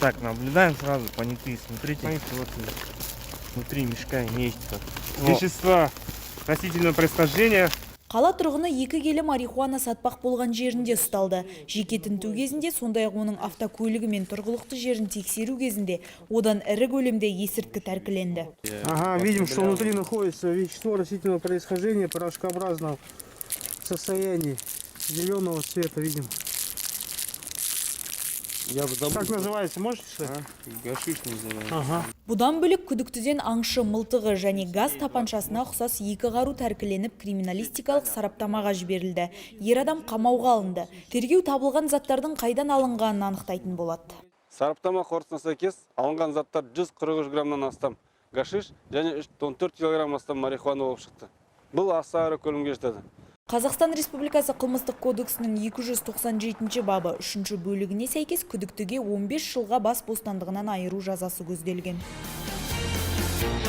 Так, наблюдаем сразу, понятые, смотрите. Вот внутри мешка имеется. Вещества растительного происхождения. Қала тұрғыны 2 келі марихуана сатпақ болған жерінде ұсталды. Жеке тінту кезінде, сондай-ақ оның автокөлігі мен тұрғылықты жерін тексеру кезінде одан ірі көлемде есірткі тәркіленді. Ага, видим, что внутри находится вещество растительного происхождения порошкообразного состояния, зеленого цвета, видим. Я бы забыл. Как называется, можете сказать? Гашиш называется. Ага. Бұдан бөлек күдіктіден аңшы мылтығы және газ тапаншасына ұқсас 2 қару тәркіленіп криминалистикалық сараптамаға жіберілді. Ер адам қамауға алынды. Тергеу табылған заттардың қайдан алынғанын анықтайтын болады. Сараптама қорытындысына сәйкес алынған заттар 143 граммнан астам гашиш және 14 килограмм астам марихуана болып шықты. Бұл аса ірі көлемге жетеді. Қазақстан Республикасы қылмыстық кодексінің 297 бабы 3 бөлігіне сәйкес күдіктіге 15 жылға бас бостандығынан айыру жазасы көзделген.